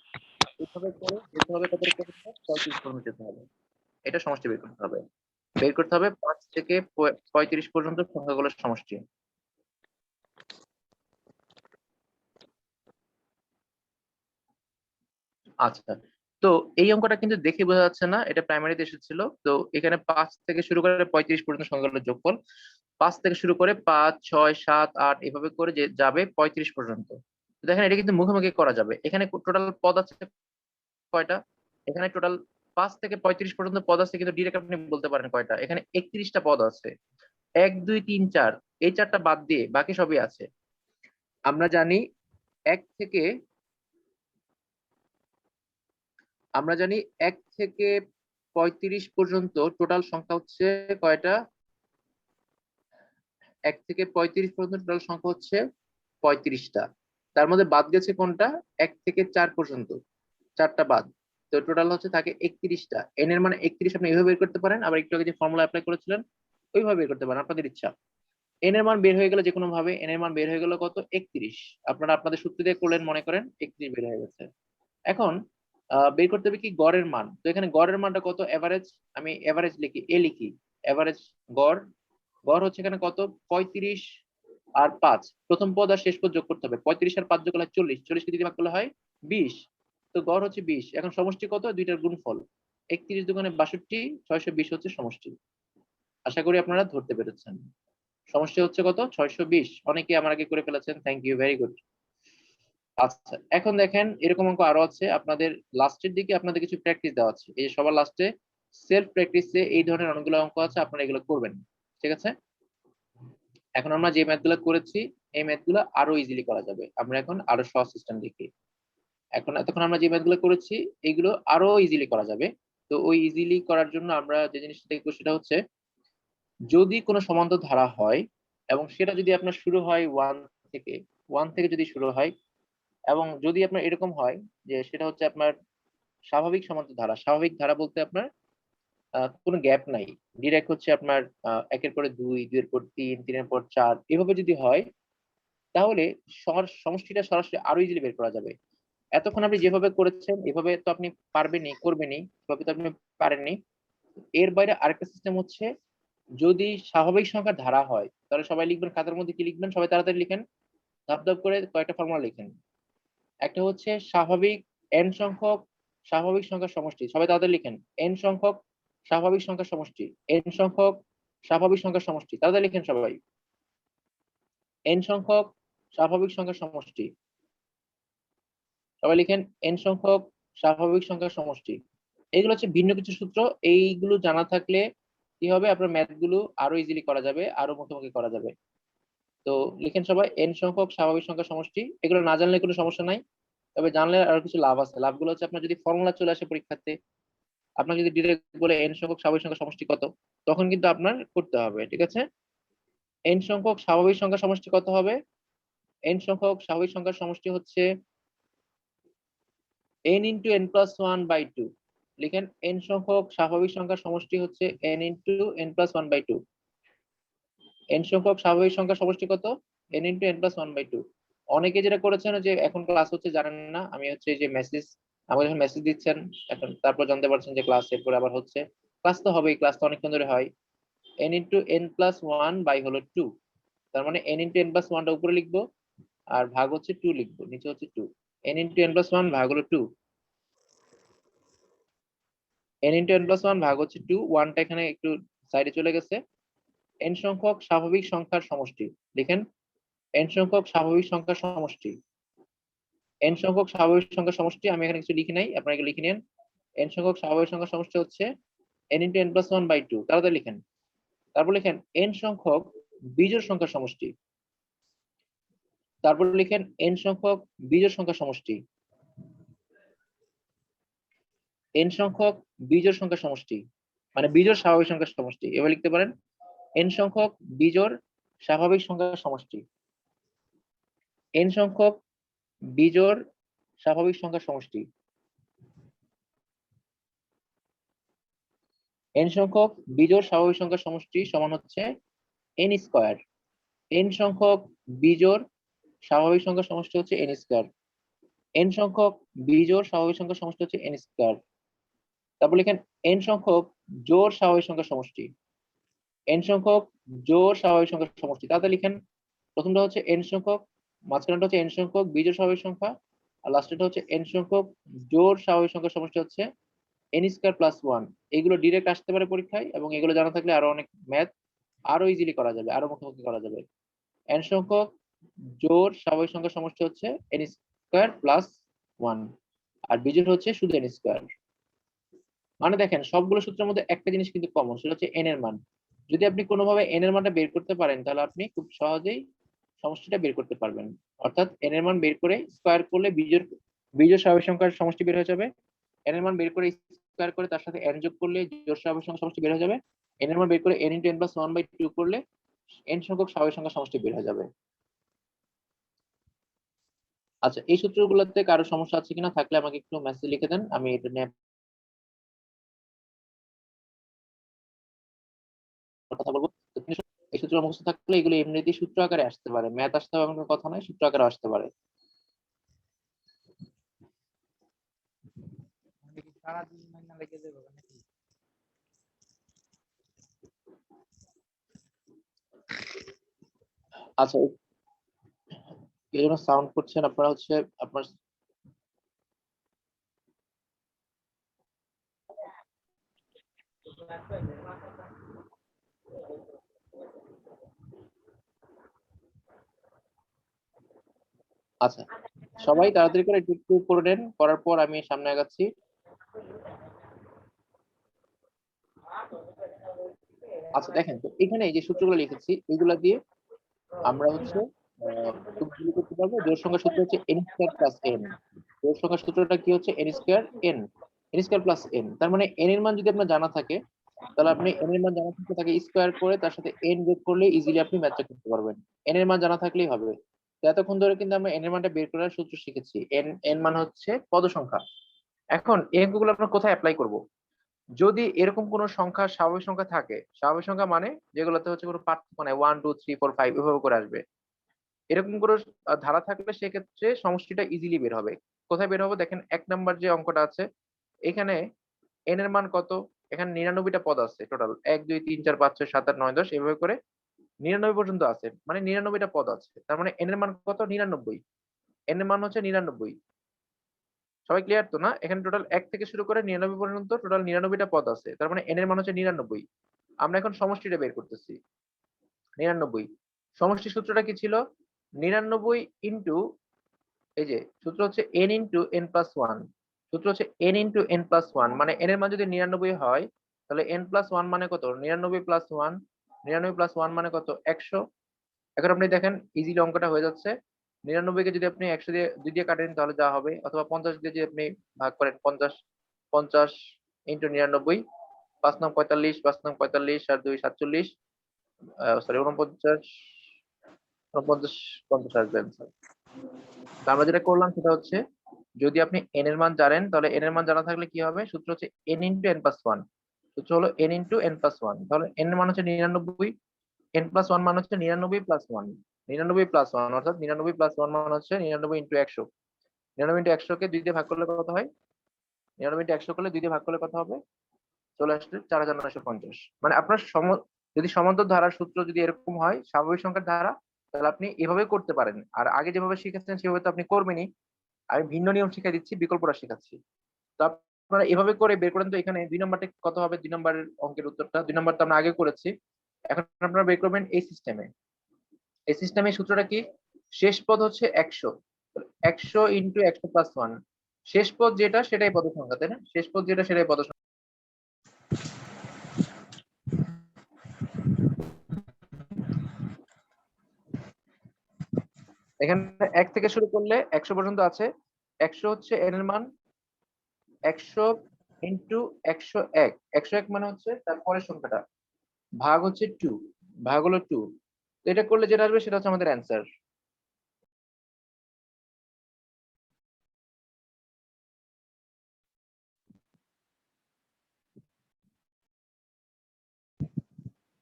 এভাবে করে যেতে হবে কত পর্যন্ত? 35 পর্যন্ত যেতে হবে। এটা সমষ্টি বের করতে হবে। বের করতে হবে 5 থেকে 35 পর্যন্ত সংখ্যাগুলোর সমষ্টি। আচ্ছা, তো এই অঙ্কটা কিন্তু দেখে বোঝা যাচ্ছে না এটা প্রাইমারিতে এসেছিল। তো এখানে 5 থেকে শুরু করে 35 পর্যন্ত সংখ্যাগুলোর যোগফল। 5 থেকে শুরু করে 5, 6, 7, 8 এভাবে করে যে যাবে 35 পর্যন্ত। তো দেখেন এটা কিন্তু মুখোমুখি করা যাবে। এখানে টোটাল পদ আছে কয়টা? এখানে টোটাল 5 থেকে 35 পর্যন্ত পদ আছে, কিন্তু ডিরেক্ট আপনি বলতে পারেন কয়টা। এখানে 31টা পদ আছে। 1, 2, 3, 4 এই 4টা বাদ দিয়ে বাকি সবই আছে। আমরা জানি 1 থেকে আমরা জানি 1 থেকে 35 পর্যন্ত টোটাল সংখ্যা হচ্ছে কয়টা? 1 থেকে 35 পর্যন্ত টোটাল সংখ্যা হচ্ছে 35টা। তার মধ্যে বাদ গেছে কোনটা? 1 থেকে 4 পর্যন্ত 4টা বাদ। তো টোটাল হচ্ছে থাকে 31টা। এন এর মানে 31 আপনি এভাবে বের করতে পারেন, আবার একটু আগে যে ফর্মুলা অ্যাপ্লাই করেছিলেন ওইভাবে বের করতে পারেন, আপনাদের ইচ্ছা। এন এর মান বের হয়ে গেলে যে কোনো ভাবে, এন এর মান বের হয়ে গেল কত? 31। আপনারা আপনাদের সূত্র দিয়ে করলেন, মনে করেন 31 বের হয়ে গেছে। এখন বের করতে হবে কি গড়ের মান। তো এখানে গড়ের মানটা কত? এভারেজ। আমি এভারেজ লিখি, এ লিখি এভারেজ। গড় গড় হচ্ছে এখানে কত? 35 আর 5, প্রথম পদ আর শেষ পদ যোগ করতে হবে। 35 আর 5 যোগ করলে 40, 40 কে যদি ভাগ করলে হয় 20। তো গড় হচ্ছে 20। এখন সমষ্টি কত? দুইটার গুণফল। 31 দুগুণে 62, 620 হচ্ছে সমষ্টি। আশা করি আপনারা ধরতে পেরেছেন। সমষ্টি হচ্ছে কত? 620। অনেকে আমার আগে করে ফেলেছেন, থ্যাংক ইউ, ভেরি গুড। আচ্ছা, এখন দেখেন এরকম অঙ্ক আরো আছে আপনাদের। লাস্টের দিকে আপনাদের কিছু প্র্যাকটিস দেওয়া আছে, এই যে সবার লাস্টে সেলফ প্র্যাকটিসে এই ধরনের অনেকগুলো অঙ্ক আছে, আপনারা এগুলো করবেন। ঠিক আছে? এখন আমরা যে ম্যাথগুলো করেছি এই ম্যাথগুলো আরো ইজিলি করা যাবে। আমরা এখন আরো সহজ সিস্টেম দেখি। এখন এতক্ষণ আমরা যে ম্যাথগুলো করেছি এগুলো আরো ইজিলি করা যাবে। তো ওই ইজিলি করার জন্য আমরা যে জিনিসটা দেখবো সেটা হচ্ছে, যদি কোনো সমান্তর ধারা হয় এবং সেটা যদি আপনার শুরু হয় ওয়ান থেকে যদি শুরু হয়, এবং যদি আপনার এরকম হয় যে সেটা হচ্ছে আপনার স্বাভাবিক সমান্তর ধারা। স্বাভাবিক ধারা বলতে আপনার কোনো গ্যাপ নাই, ডিরেক্ট হচ্ছে আপনার একের পরে দুই, দুইয়ের পর তিন, তিনের পর চার এভাবে যদি হয়, তাহলে সমষ্টিটা সরাসরি আরো ইজিলি বের করা যাবে। এতক্ষণ আপনি যেভাবে করেছেন এভাবে তো আপনি পারবেনই, করবেনই, এভাবে তো আপনি পারেননি। এর বাইরে আরেকটা সিস্টেম হচ্ছে, যদি স্বাভাবিক সংখ্যার ধারা হয় তাহলে সবাই লিখবেন খাতার মধ্যে। কি লিখবেন? সবাই তাড়াতাড়ি লিখেন, ধাপ ধাপ করে কয়েকটা ফর্মুলা লিখেন। একটা হচ্ছে স্বাভাবিক এন সংখ্যক স্বাভাবিক সংখ্যার সমষ্টি। সবাই তাড়াতাড়ি লিখেন, এন সংখ্যক স্বাভাবিক সংখ্যার সমষ্টি। এন সংখ্যক স্বাভাবিক সংখ্যার সমষ্টি, তাড়াতাড়ি লিখেন সবাই। এন সংখ্যক স্বাভাবিক সংখ্যার সমষ্টি। সবাই লিখেন, এন সংখ্যক স্বাভাবিক সংখ্যার সমষ্টি। এগুলো হচ্ছে ভিন্ন কিছু সূত্র। এইগুলো জানা থাকলে কি হবে, আপনার ম্যাথ গুলো আরো ইজিলি করা যাবে, আরো মুখোমুখি করা যাবে। তো লিখেন সবাই, এন সংখ্যক স্বাভাবিক সংখ্যার সমষ্টি। এগুলো না জানলে কোনো সমস্যা নাই, তবে জানলে আরো কিছু লাভ আছে। লাভগুলো হচ্ছে, আপনার যদি ফর্মুলা চলে আসে পরীক্ষাতে, আপনাকে যদি ডিরেক্ট বলে এন সংখ্যক স্বাভাবিক সংখ্যার সমষ্টি কত, তখন কিন্তু আপনার করতে হবে। ঠিক আছে? এন সংখ্যক স্বাভাবিক সংখ্যার সমষ্টি কত হবে? এন সংখ্যক স্বাভাবিক সংখ্যার সমষ্টি হচ্ছে n into n plus one by two. লিখেন, এন সংখ্যক স্বাভাবিক সংখ্যার সমষ্টি হচ্ছে n into n plus one by two. N সংখ্যক স্বাভাবিক সংখ্যার সমষ্টি কত? n into n plus one by two. অনেকে যেটা করেছেন যে এখন ক্লাস হচ্ছে জানেন না, আমি হচ্ছে যে মেসেজ, আমাকে যখন মেসেজ দিচ্ছেন এখন তারপর জানতে পারছেন যে ক্লাস এরপরে আবার হচ্ছে। ক্লাস তো হবেই, ক্লাস তো অনেকক্ষণ ধরে হয়। n into n plus one by হলো টু। তার মানে n ইন্টু এন প্লাস ওয়ানটা উপরে লিখবো, আর ভাগ হচ্ছে টু লিখবো, নিচে হচ্ছে two. n into n plus one ভাগ হলো two. n into n plus one ভাগ হচ্ছে টু। ওয়ানটা এখানে একটু সাইডে চলে গেছে। n সংখ্যক স্বাভাবিক সংখ্যার সমষ্টি। লিখেন, n সংখ্যক স্বাভাবিক সংখ্যার সমষ্টি। n সংখ্যক স্বাভাবিক সংখ্যার সমষ্টি, আমি এখানে কিছু লিখি নাই, আপনারা লিখে নেন। n সংখ্যক স্বাভাবিক সংখ্যার সমষ্টি হচ্ছে n into n plus one by two. তাড়াতাড়ি লিখেন। তারপর লিখেন n সংখ্যক বিজোড় সংখ্যার সমষ্টি। তারপর লিখেন n সংখ্যক বিজোড় সংখ্যার সমষ্টি। n সংখ্যক বিজোড় সংখ্যার সমষ্টি মানে বিজোড় স্বাভাবিক সংখ্যার সমষ্টি। এবার লিখতে পারেন n সংখ্যক বিজোড় স্বাভাবিক সংখ্যার সমষ্টি। n সংখ্যক বিজোড় স্বাভাবিক সংখ্যার সমষ্টি। n সংখ্যক বিজোড় স্বাভাবিক সংখ্যার সমষ্টি সমান হচ্ছে n স্কয়ার। n সংখ্যক বিজোড় স্বাভাবিক সংখ্যার সমষ্টি হচ্ছে n স্কয়ার। n সংখ্যক বিজোড় স্বাভাবিক সংখ্যার সমষ্টি হচ্ছে n স্কয়ার। তারপর লিখেন n সংখ্যক জোড় স্বাভাবিক সংখ্যার সমষ্টি, n সংখ্যক জোড় স্বাভাবিক সংখ্যার সমষ্টি। তাহলে লিখেন প্রথমটা হচ্ছে n সংখ্যক, মাঝখানটা হচ্ছে n সংখ্যক বিজোড় স্বাভাবিক সংখ্যা, আর লাস্টেরটা হচ্ছে n সংখ্যক জোড় স্বাভাবিক সংখ্যার সমষ্টি হচ্ছে n স্কয়ার প্লাস 1। এগুলো ডিরেক্ট আসতে পারে পরীক্ষায়, এবং এগুলো জানা থাকলে আরো অনেক ম্যাথ আরো ইজিলি করা যাবে, আরো মুখোমুখি করা যাবে। n সংখ্যক জোড় স্বাভাবিক সংখ্যার সমষ্টি হচ্ছে n স্কয়ার প্লাস 1, আর বিজোড় হচ্ছে শুধু n স্কয়ার। মানে দেখেন সবগুলো সূত্রের মধ্যে একটা জিনিস কিন্তু কমন, সেটা হচ্ছে n এর মান। যদি আপনি কোনোভাবে n এর মানটা বের করতে পারেন, তাহলে আপনি খুব সহজেই সমষ্টিটা বের করতে পারবেন। অর্থাৎ n এর মান বের করে স্কয়ার করলে বিজোড় বিজোড় স্বাভাবিক সংখ্যার সমষ্টি বের হয়ে যাবে। n এর মান বের করে স্কয়ার করে তার সাথে n যোগ করলে জোড় স্বাভাবিক সংখ্যার সমষ্টি বের হয়ে যাবে। n এর মান বের করে n ইনটু n প্লাস 1/2 করলে n সংখ্যক স্বাভাবিক সংখ্যার সমষ্টি বের হয়ে যাবে। আচ্ছা, এই সূত্রগুলোতে কারো সমস্যা আছে কিনা, থাকলে আমাকে একটু মেসেজ লিখে দেন, আমি এটা নিয়ে কথা বলবো। তো এই সূত্র মুখস্থ থাকলে এগুলো এমনিতেই সূত্র আকারে আসতে পারে, ম্যাথ আসতে হবে এমন কোনো কথা নয়, সূত্র আকারে আসতে পারে। আচ্ছা, এই জন্য সাউন্ড করছেন আপনারা, হচ্ছে আপনার আচ্ছা, সবাই তাড়াতাড়ি করে একটু একটু করে নেন, করার পর আমি সামনে আগাচ্ছি। আচ্ছা দেখেন, তো এখানে এই যে সূত্রগুলো লিখেছি এগুলা দিয়ে আমরা হচ্ছে খুব দ্রুত করতে পারবো। জোড় সংখ্যার সূত্র হচ্ছে n স্কয়ার প্লাস n। জোড় সংখ্যার সূত্রটা কি হচ্ছে n square n, n square plus n। তার মানে n এর মান যদি আপনার জানা থাকে, তাহলে আপনি n এর মান জানা থাকলে তাকে স্কয়ার করে তার সাথে n যোগ করলে ইজিলি আপনি ম্যাথটা করতে পারবেন। n এর মান জানা থাকলেই হবে। তো এতক্ষণ ধরে কিন্তু আমরা n এর মানটা বের করার সূত্র শিখেছি। n মান হচ্ছে পদ সংখ্যা। এখন এই অঙ্কগুলো আমরা কোথায় অ্যাপ্লাই করব? যদি এরকম কোনো সংখ্যা স্বাভাবিক সংখ্যা থাকে, স্বাভাবিক সংখ্যা মানে যেগুলোতে হচ্ছে কোনো পার্থক্য নাই, 1 2 3 4 5 এভাবে করে আসবে, এরকম করে ধারা থাকলে সেক্ষেত্রে সমষ্টিটা ইজিলি বের হবে। কোথায় বের হবে দেখেন, 1 নাম্বার যে অঙ্কটা আছে এখানে n এর মান কত? এখানে 99টা পদ আছে টোটাল, 1 2 3 4 5 6 7 8 9 10 এভাবে করে 99 পর্যন্ত আছে, মানে 99টা পদ আছে। তার মানে n এর মান কত? 99। n এর মান হচ্ছে 99। সবাই ক্লিয়ার তো না? এখানে টোটাল 1 থেকে শুরু করে 99 পর্যন্ত টোটাল 99টা পদ আছে, তার মানে n এর মান হচ্ছে 99। আমরা এখন সমষ্টিটা বের করতেছি। 99 সমষ্টি সূত্রটা কি ছিল? 99 ইন্টু, এই যে সূত্র হচ্ছে n ইন্টু n প্লাস 1। সূত্র হচ্ছে n ইন্টু n প্লাস 1, মানে n এর মান যদি 99 হয়, তাহলে n প্লাস 1 মানে কত? 99 প্লাস 1, 99 প্লাস 1 মানে কত? 100। এখন আপনি দেখেন ইজিলি অঙ্কটা হয়ে যাচ্ছে। 99 কে যদি আপনি 100 দিয়ে 2 দিয়ে কাটেন তাহলে যা হবে, অথবা 50 দিয়ে যদি আপনি ভাগ করেন, 50 50 ইন্টু 99, 5 নং 45, 5 নং 45 আর 2 47, সরি 49, 49 50 আসবে answer। তো আমরা যেটা করলাম সেটা হচ্ছে, যদি আপনি n এর মান জানেন তাহলে n এর মান জানা থাকলে কি হবে? সূত্র হচ্ছে n ইন্টু n প্লাস 1। সূত্র হলো n ইন্টু n প্লাস 1। তাহলে n এর মান হচ্ছে 99, n প্লাস 1 মান হচ্ছে 99 প্লাস 1, 99 প্লাস 1 অর্থাৎ 99 প্লাস 1 মান হচ্ছে 99 ইন্টু 100। 99 ইন্টু 100 কে 2 দিয়ে ভাগ করলে কত হয়? 99 ইন্টু 100 করলে 2 দিয়ে ভাগ করলে কত হবে? চলে আসছে 4950। মানে আপনার যদি সমান্তর ধারার সূত্র যদি এরকম হয় স্বাভাবিক সংখ্যার ধারা, তাহলে আপনি এভাবে করতে পারেন। আর আগে যেভাবে শিখেছেন সেভাবে তো আপনি করবেনই, আমি ভিন্ন নিয়ম শিখাই দিচ্ছি, বিকল্পটা শেখাচ্ছি। তো আপনারা এভাবে করে বের করেন। তো এখানে 2 নম্বরটা কত হবে? 2 নম্বরের অঙ্কের উত্তরটা, 2 নম্বর তো আমরা আগে করেছি, এখন আপনারা বের করবেন এই সিস্টেমে। এই সিস্টেমের সূত্রটা কি? শেষ পদ হচ্ছে 100, 100 ইন্টু 100 প্লাস 1। শেষ পদ যেটা সেটাই পদ সংখ্যা, তাই না? শেষ পদ যেটা সেটাই পদ সংখ্যা। এখানে 1 থেকে শুরু করলে 100 পর্যন্ত আছে। 100 হচ্ছে n এর মান, 100 ইন্টু 101। 101 মানে হচ্ছে তার পরের সংখ্যাটা, ভাগ হচ্ছে 2, ভাগ হলো 2। তো এটা করলে যেটা আসবে সেটা হচ্ছে আমাদের অ্যান্সার।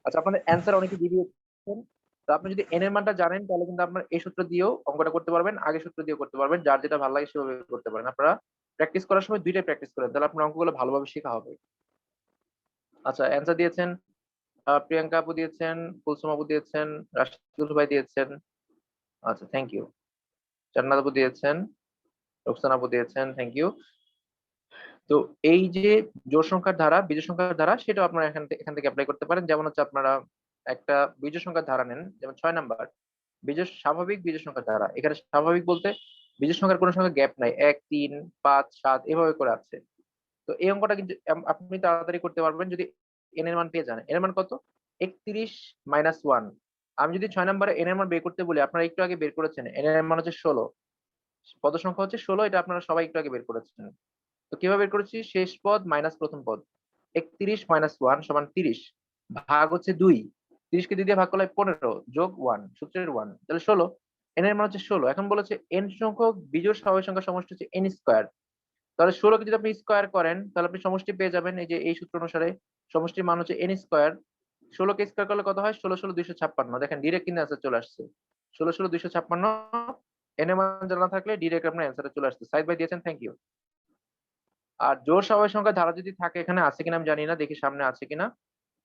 আচ্ছা, আপনাদের অ্যান্সার অনেকে দিয়ে দিয়েছেন। তো আপনি যদি n এর মানটা জানেন তাহলে কিন্তু আপনার এই সূত্র দিয়েও অঙ্কটা করতে পারবেন, আগের সূত্র দিয়েও করতে পারবেন, যার যেটা ভালো লাগে সেভাবে করতে পারেন। আপনারা প্র্যাকটিস করার সময় দুইটাই প্র্যাকটিস করেন, তাহলে আপনার অঙ্কগুলো ভালোভাবে শেখা হবে। আচ্ছা, অ্যান্সার দিয়েছেন প্রিয়াঙ্কা আপু দিয়েছেন, কুলসুম আপু দিয়েছেন, রাশিদুল ভাই দিয়েছেন। আচ্ছা, থ্যাংক ইউ। জান্নাত আপু দিয়েছেন, রোকসানা আপু দিয়েছেন, থ্যাংক ইউ। তো এই যে জোড় সংখ্যার ধারা, বিজোড় সংখ্যার ধারা, সেটাও আপনারা এখান থেকে অ্যাপ্লাই করতে পারেন। যেমন হচ্ছে আপনারা একটা বিজোড় সংখ্যার ধারা নেন, যেমন 6 নাম্বার স্বাভাবিক বিজোড় সংখ্যার ধারা। এখানে স্বাভাবিক বলতে বিজোড় সংখ্যার কোনো সংখ্যা গ্যাপ নাই, 1, 3, 5, 7 এভাবে করে আছে। তো এই অঙ্কটা কিন্তু আপনি তাড়াতাড়ি করতে পারবেন যদি n এর মান পেয়ে যান। n এর মান কত? 31 মাইনাস 1। আমি যদি 6 নম্বরে n এর মান বের করতে বলি, আপনারা একটু আগে বের করেছেন, n এর মান হচ্ছে 16, পদ সংখ্যা হচ্ছে 16, এটা আপনারা সবাই একটু আগে বের করেছেন। তো কিভাবে বের করেছি? শেষ পদ মাইনাস প্রথম পদ, 31 মাইনাস 1 সমান 30, ভাগ হচ্ছে 2, 30 কে 2 দিয়ে ভাগ করলে 15 যোগ 1, সূত্রের 1, তাহলে 16। n এর মান হচ্ছে 16। এখন বলেছে n সংখ্যক বিজোড় স্বাভাবিক সংখ্যার সমষ্টি হচ্ছে n স্কয়ার। তাহলে 16 কে যদি আপনি স্কয়ার করেন তাহলে আপনি সমষ্টি পেয়ে যাবেন, এই যে এই সূত্র অনুসারে সমষ্টির মান হচ্ছে n স্কয়ার। 16 কে স্কয়ার করলে কত হয়? 16 16 256। দেখেন ডিরেক্ট কিন্তু অ্যান্সার চলে আসছে, 16 16 256। n এর মান জানা থাকলে ডিরেক্ট আপনার অ্যান্সারটা চলে আসছে। সাইদ ভাই দিয়েছেন, থ্যাংক ইউ। আর জোড় স্বাভাবিক সংখ্যার ধারা যদি থাকে, এখানে আছে কিনা আমি জানি না, দেখি সামনে আছে কিনা।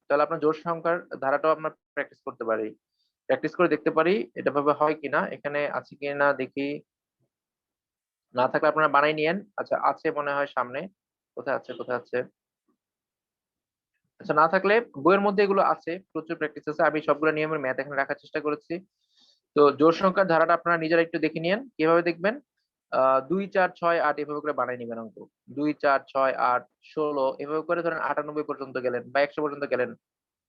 তাহলে আপনার জোড় সংখ্যার ধারাটাও আমরা প্র্যাকটিস করতে পারি, প্র্যাকটিস করে দেখতে পারি এটা ভাবে হয় কিনা। এখানে আছে কিনা দেখি, না থাকলে আপনারা বানাই নিয়েন। আচ্ছা, আছে মনে হয় সামনে, কোথায় আছে কোথায় আছে? আচ্ছা, না থাকলে বইয়ের মধ্যে এগুলো আছে, প্রচুর প্র্যাকটিস আছে। আমি সবগুলো নিয়মের ম্যাথ এখানে রাখার চেষ্টা করেছি। তো জোড় সংখ্যার ধারাটা আপনারা নিজেরা একটু দেখে নিয়েন, কিভাবে দেখবেন। 2 4 6 8 এভাবে করে বানাই নিবেন অঙ্ক। 2 4 6 8 16 এভাবে করে ধরেন 98 পর্যন্ত গেলেন বা 100 পর্যন্ত গেলেন,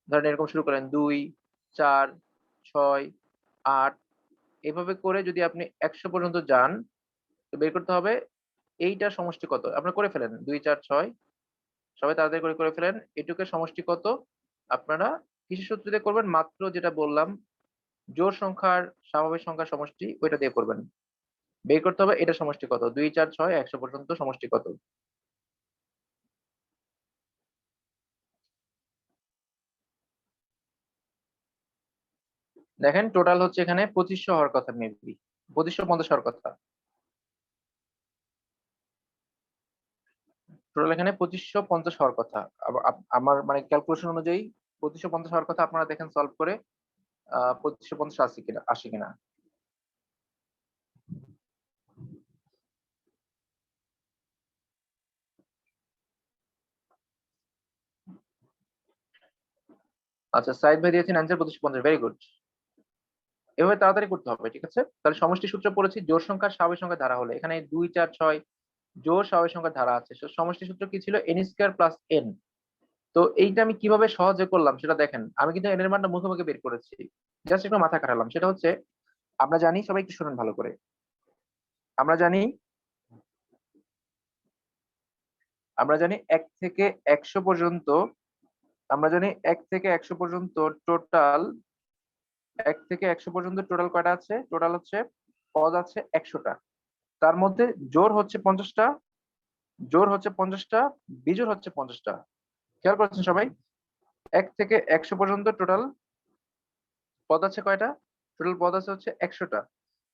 ধরেন এরকম শুরু করেন 2 4 6 8 এভাবে করে যদি আপনি 100 পর্যন্ত যান, তো বের করতে হবে এইটার সমষ্টি কত। আপনারা করে ফেলেন 2 4 6, সবাই তাড়াতাড়ি করে করে ফেলেন। এটুকের সমষ্টি কত আপনারা কিসের সূত্র দিয়ে করবেন? মাত্র যেটা বললাম, জোড় সংখ্যার স্বাভাবিক সংখ্যার সমষ্টি, ওইটা দিয়ে করবেন। বের করতে হবে এটা সমষ্টি কত, 2 4 6 100 পর্যন্ত সমষ্টি কত। দেখেন টোটাল হচ্ছে এখানে 2500 হওয়ার কথা, মেবি 2550 হওয়ার কথা। টোটাল এখানে 2550 হওয়ার কথা। আমার মানে ক্যালকুলেশন অনুযায়ী 2550 হওয়ার কথা। আপনারা দেখেন সলভ করে 2550 আসে কিনা। আচ্ছা, সাইদ ভাই দিয়েছেন অ্যান্সার 2550, ভেরি গুড। এভাবে তাড়াতাড়ি করতে হবে, ঠিক আছে? তাহলে সমষ্টি সূত্র পড়েছি, জোড় সংখ্যা স্বাভাবিক সংখ্যা ধারা হলে, এখানে 2 4 6 জোড় স্বাভাবিক সংখ্যা ধারা আছে। সমষ্টি সূত্র কি ছিল? n square plus n। তো এইটা আমি কিভাবে সহজে করলাম সেটা দেখেন। আমি কিন্তু n এর মানটা মুখে মুখে বের করেছি, জাস্ট একটু মাথা খাটালাম। সেটা হচ্ছে, আমরা জানি, সবাই একটু শুনুন ভালো করে। আমরা জানি 1 থেকে 100 পর্যন্ত, আমরা জানি 1 থেকে 100 পর্যন্ত টোটাল, 1 থেকে 100 পর্যন্ত টোটাল কয়টা আছে? টোটাল হচ্ছে পদ আছে 100টা। তার মধ্যে জোড় হচ্ছে 50টা, বিজোড় হচ্ছে 50টা। খেয়াল করেছেন সবাই? 1 থেকে 100 পর্যন্ত টোটাল পদ আছে কয়টা? টোটাল পদ আছে হচ্ছে 100টা।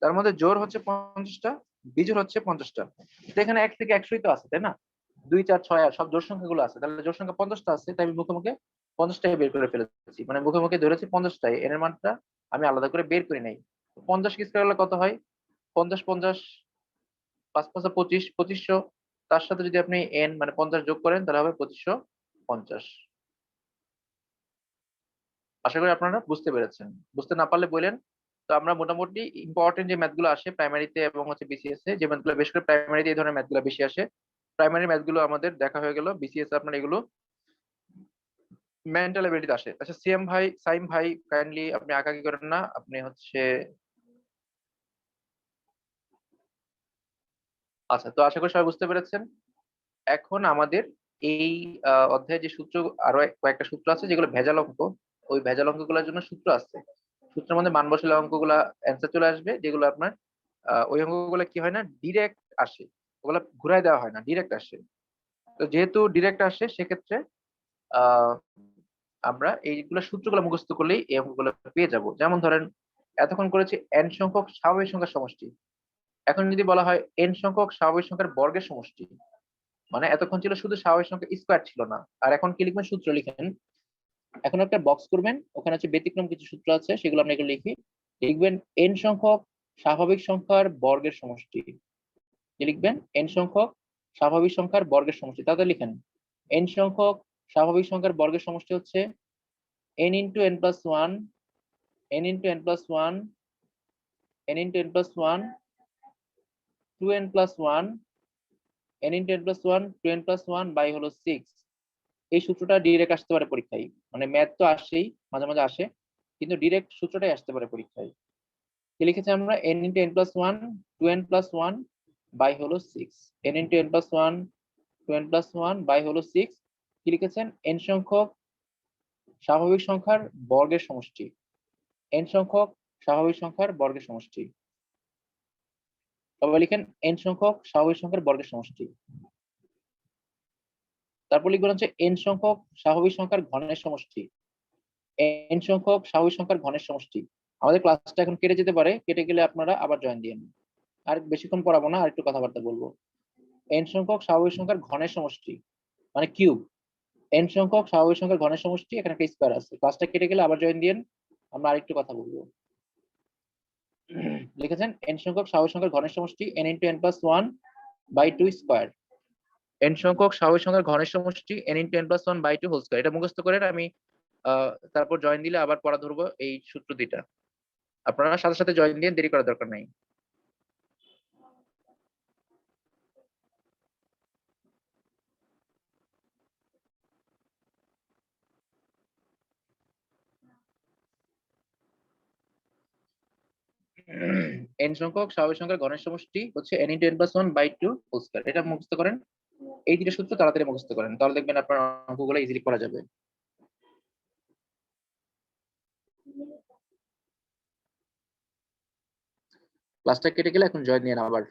তার মধ্যে জোড় হচ্ছে 50টা, বিজোড় হচ্ছে 50টা। তো এখানে 1 থেকে 100ই তো আছে, তাই না? 2 4 6 8 সব জোড় সংখ্যাগুলো আছে, তাহলে জোড় সংখ্যা 50টা আছে, তাই আমি মুখে মুখে 50টাই বের করে ফেলেছি। মানে মুখে মুখে ধরেছি 50টাই, এর মানটা আমি আলাদা করে বের করি নাই। 50 কি স্কয়ার করলে কত হয়? 50 50 5 5 25, 2500। তার সাথে যদি আপনি n মানে 50 যোগ করেন তাহলে হবে 2550। আশা করি আপনারা বুঝতে পেরেছেন। বুঝতে না পারলে বলেন। তো আমরা মোটামুটি ইম্পর্টেন্ট যে ম্যাথগুলো আসে প্রাইমারিতে এবং হচ্ছে বিসিএস এ, যে ম্যাথগুলো বেশ করে প্রাইমারিতে এই ধরনের ম্যাথগুলো বেশি আসে, প্রাইমারি ম্যাথগুলো আমাদের দেখা হয়ে গেল। বিসিএস আপনার এগুলো মেন্টাল এবিলিটিতে আসে। আচ্ছা, সাইম ভাই কাইন্ডলি আপনি আঁকাকি করেন না, আপনি হচ্ছে, আচ্ছা, তো আশা করি সবাই বুঝতে পেরেছেন। এখন আমাদের এই অধ্যায়ে যে সূত্র, আরো কয়েকটা সূত্র আছে যেগুলো ভেজাল অঙ্ক, ওই ভেজাল অঙ্কগুলোর জন্য সূত্র আছে। সূত্রের মধ্যে মান বসালে অঙ্কগুলা অ্যান্সার চলে আসবে, যেগুলো আপনার ওই অঙ্কগুলো কি হয় না, ডিরেক্ট আসে, ওগুলো ঘুরাই দেওয়া হয় না, ডিরেক্ট আসে। তো যেহেতু ডিরেক্ট আসে সেক্ষেত্রে আহ আমরা এইগুলো সূত্রগুলো মুখস্থ করলেই এই অঙ্কগুলো পেয়ে যাব। যেমন ধরেন এতক্ষণ করেছি n সংখ্যক স্বাভাবিক সংখ্যার সমষ্টি। এখন যদি বলা হয় n সংখ্যক স্বাভাবিক সংখ্যার বর্গের সমষ্টি, মানে এতক্ষণ ছিল শুধু স্বাভাবিক সংখ্যা স্কোয়ার ছিল না। আর এখন কি লিখবেন? সূত্র লিখেন। এখন একটা বক্স করবেন, ওখানে হচ্ছে ব্যতিক্রম কিছু সূত্র আছে, সেগুলো আমরা এগুলো লিখি। লিখবেন n সংখ্যক স্বাভাবিক সংখ্যার বর্গের সমষ্টি। কি লিখবেন? n সংখ্যক স্বাভাবিক সংখ্যার বর্গের সমষ্টি। তাহলে লিখেন n সংখ্যক স্বাভাবিক সংখ্যার বর্গের সমষ্টি হচ্ছে n into n plus one, n into n plus one, n into n plus one, 2n plus one, n into n plus one, 2n plus one by হলো 6। এই সূত্রটা ডিরেক্ট আসতে পারে পরীক্ষায়, মানে ম্যাথ তো আসেই, মাঝে মাঝে আসে, কিন্তু ডিরেক্ট সূত্রটাই আসতে পারে পরীক্ষায়। কি লিখেছি আমরা? n into n plus one, 2n plus one by হলো 6। n into n plus one, 2n plus one by হলো 6। কি লিখেছেন? n সংখ্যক স্বাভাবিক সংখ্যার বর্গের সমষ্টি। n সংখ্যক স্বাভাবিক সংখ্যার বর্গের সমষ্টি। সবাই লিখেন n সংখ্যক স্বাভাবিক সংখ্যার বর্গের সমষ্টি। তারপর লিখবেন হচ্ছে n সংখ্যক স্বাভাবিক সংখ্যার ঘনের সমষ্টি। n সংখ্যক স্বাভাবিক সংখ্যার ঘনের সমষ্টি। আমাদের ক্লাসটা এখন কেটে যেতে পারে, কেটে গেলে আপনারা আবার জয়েন দিন। আর বেশিক্ষণ পড়াবো না, আর একটু কথাবার্তা বলবো। n সংখ্যক স্বাভাবিক সংখ্যার ঘনের সমষ্টি মানে কিউব। n সংখ্যক স্বাভাবিক সংখ্যার ঘনের সমষ্টি, এখানে একটা স্কয়ার আছে। ক্লাসটা কেটে গেলে আবার জয়েন দিন, আমরা আরেকটু কথা বলবো। লিখেছেন n সংখ্যক স্বাভাবিক সংখ্যার ঘনের সমষ্টি n into n plus one by two square. n সংখ্যক স্বাভাবিক সংখ্যার ঘনের সমষ্টি n into n plus one by two whole square. এটা মুখস্থ করেন, আমি তারপর জয়েন দিলে আবার পড়া ধরবো এই সূত্র দুইটা। আপনারা সাথে সাথে জয়েন দিয়ে দেরি করার দরকার নাই। n সংখ্যক স্বাভাবিক সংখ্যার ঘনের সমষ্টি হচ্ছে n into n plus one by two whole square. এটা মুখস্থ করেন, এই দুটো সূত্র তাড়াতাড়ি মুখস্থ করেন, তাহলে দেখবেন আপনার অঙ্কগুলো ইজিলি করা যাবে। ক্লাসটা কেটে গেলে এখন জয়েন নিয়ে আবার